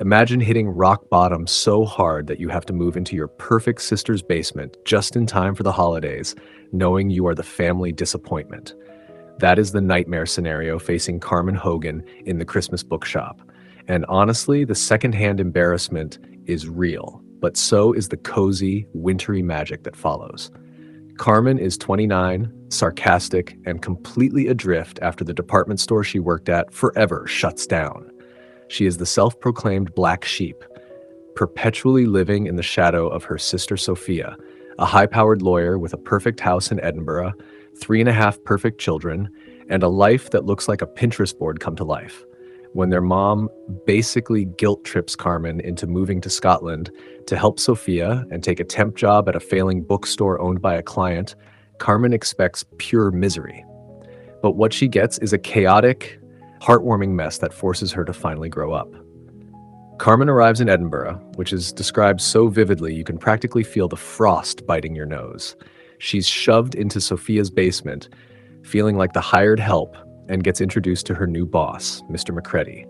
Imagine hitting rock bottom so hard that you have to move into your perfect sister's basement just in time for the holidays, knowing you are the family disappointment. That is the nightmare scenario facing Carmen Hogan in the Christmas Bookshop. And honestly, the secondhand embarrassment is real, but so is the cozy, wintry magic that follows. Carmen is 29, sarcastic, and completely adrift after the department store she worked at forever shuts down. She is the self-proclaimed black sheep, perpetually living in the shadow of her sister Sophia, a high-powered lawyer with a perfect house in Edinburgh, 3.5 perfect children, and a life that looks like a Pinterest board come to life. When their mom basically guilt trips Carmen into moving to Scotland to help Sophia and take a temp job at a failing bookstore owned by a client, Carmen expects pure misery. But what she gets is a chaotic, heartwarming mess that forces her to finally grow up. Carmen arrives in Edinburgh, which is described so vividly you can practically feel the frost biting your nose. She's shoved into Sophia's basement, feeling like the hired help, and gets introduced to her new boss, Mr. McCready.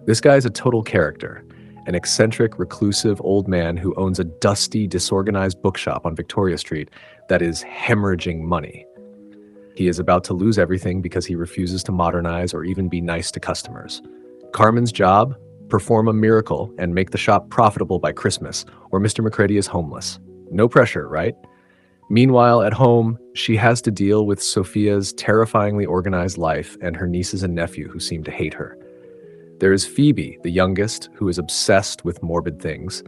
This guy is a total character, an eccentric, reclusive old man who owns a dusty, disorganized bookshop on Victoria Street that is hemorrhaging money. He is about to lose everything because he refuses to modernize or even be nice to customers. Carmen's job? Perform a miracle and make the shop profitable by Christmas, or Mr. McCready is homeless. No pressure, right? Meanwhile, at home, she has to deal with Sophia's terrifyingly organized life and her nieces and nephew who seem to hate her. There is Phoebe, the youngest, who is obsessed with morbid things,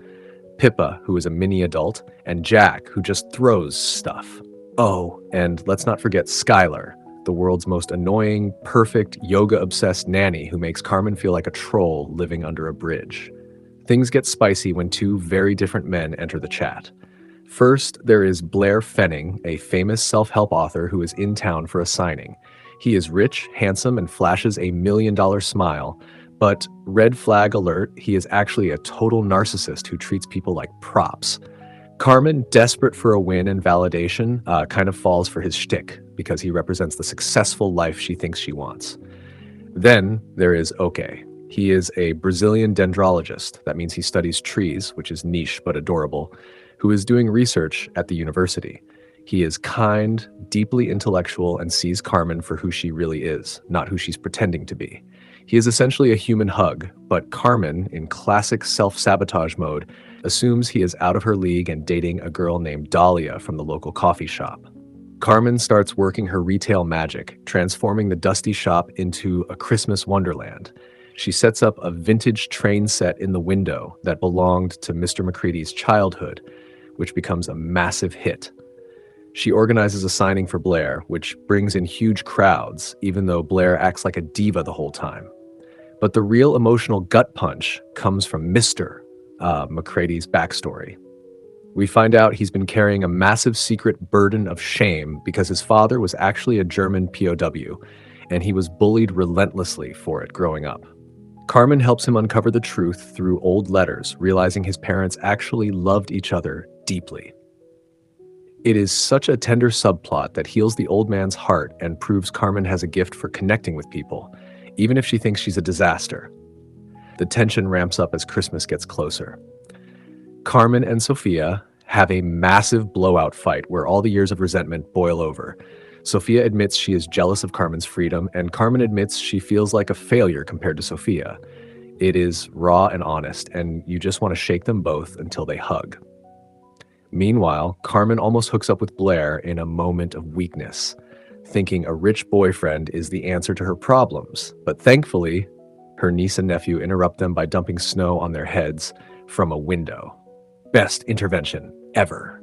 Pippa, who is a mini adult, and Jack, who just throws stuff. Oh, and let's not forget Skylar, the world's most annoying, perfect, yoga-obsessed nanny who makes Carmen feel like a troll living under a bridge. Things get spicy when two very different men enter the chat. First, there is Blair Fenning, a famous self-help author who is in town for a signing. He is rich, handsome, and flashes a $1 million smile, but red flag alert, he is actually a total narcissist who treats people like props. Carmen, desperate for a win and validation, kind of falls for his shtick because he represents the successful life she thinks she wants. Then there is Oke. He is a Brazilian dendrologist. That means he studies trees, which is niche but adorable, who is doing research at the university. He is kind, deeply intellectual, and sees Carmen for who she really is, not who she's pretending to be. He is essentially a human hug, but Carmen, in classic self-sabotage mode, assumes he is out of her league and dating a girl named Dahlia from the local coffee shop. Carmen starts working her retail magic, transforming the dusty shop into a Christmas wonderland. She sets up a vintage train set in the window that belonged to Mr. McCready's childhood, which becomes a massive hit. She organizes a signing for Blair, which brings in huge crowds, even though Blair acts like a diva the whole time. But the real emotional gut punch comes from Mr. McCready's backstory. We find out he's been carrying a massive secret burden of shame because his father was actually a German POW, and he was bullied relentlessly for it growing up. Carmen helps him uncover the truth through old letters, realizing his parents actually loved each other deeply. It is such a tender subplot that heals the old man's heart and proves Carmen has a gift for connecting with people, even if she thinks she's a disaster. The tension ramps up as Christmas gets closer. Carmen and Sophia have a massive blowout fight where all the years of resentment boil over. Sophia admits she is jealous of Carmen's freedom, and Carmen admits she feels like a failure compared to Sophia. It is raw and honest, and you just want to shake them both until they hug. Meanwhile, Carmen almost hooks up with Blair in a moment of weakness, thinking a rich boyfriend is the answer to her problems. But thankfully, her niece and nephew interrupt them by dumping snow on their heads from a window. Best intervention ever.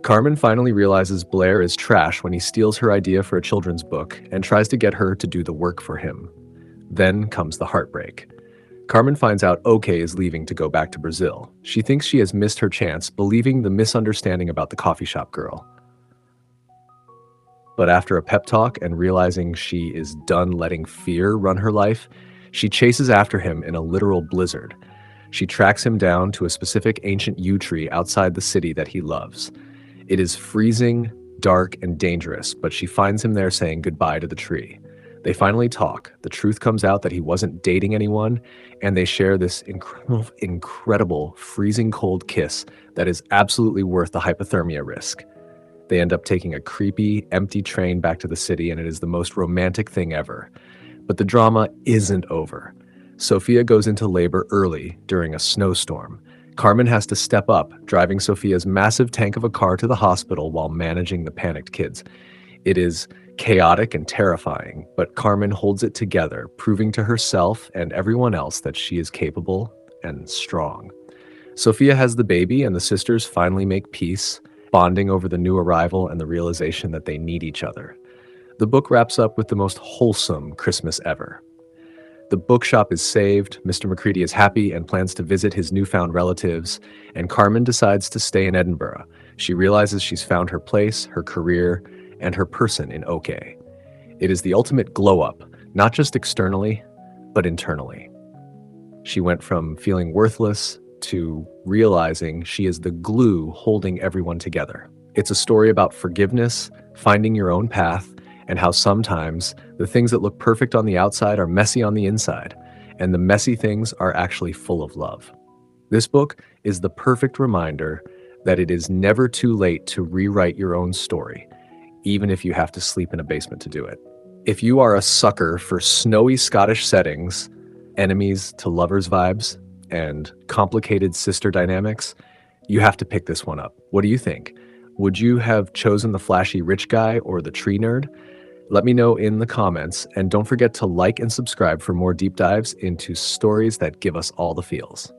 Carmen finally realizes Blair is trash when he steals her idea for a children's book and tries to get her to do the work for him. Then comes the heartbreak. Carmen finds out Oke is leaving to go back to Brazil. She thinks she has missed her chance, believing the misunderstanding about the coffee shop girl. But after a pep talk and realizing she is done letting fear run her life, she chases after him in a literal blizzard. She tracks him down to a specific ancient yew tree outside the city that he loves. It is freezing, dark, and dangerous, but she finds him there saying goodbye to the tree. They finally talk. The truth comes out that he wasn't dating anyone, and they share this incredible, freezing cold kiss that is absolutely worth the hypothermia risk. They end up taking a creepy, empty train back to the city, and it is the most romantic thing ever. But the drama isn't over. Sophia goes into labor early during a snowstorm. Carmen has to step up, driving Sophia's massive tank of a car to the hospital while managing the panicked kids. It is chaotic and terrifying, but Carmen holds it together, proving to herself and everyone else that she is capable and strong. Sophia has the baby, and the sisters finally make peace, bonding over the new arrival and the realization that they need each other. The book wraps up with the most wholesome Christmas ever. The bookshop is saved, Mr. McCready is happy and plans to visit his newfound relatives, and Carmen decides to stay in Edinburgh. She realizes she's found her place, her career, and her person in OK. It is the ultimate glow-up, not just externally, but internally. She went from feeling worthless to realizing she is the glue holding everyone together. It's a story about forgiveness, finding your own path, and how sometimes the things that look perfect on the outside are messy on the inside, and the messy things are actually full of love. This book is the perfect reminder that it is never too late to rewrite your own story, even if you have to sleep in a basement to do it. If you are a sucker for snowy Scottish settings, enemies to lovers vibes, and complicated sister dynamics, you have to pick this one up. What do you think? Would you have chosen the flashy rich guy or the tree nerd? Let me know in the comments, and don't forget to like and subscribe for more deep dives into stories that give us all the feels.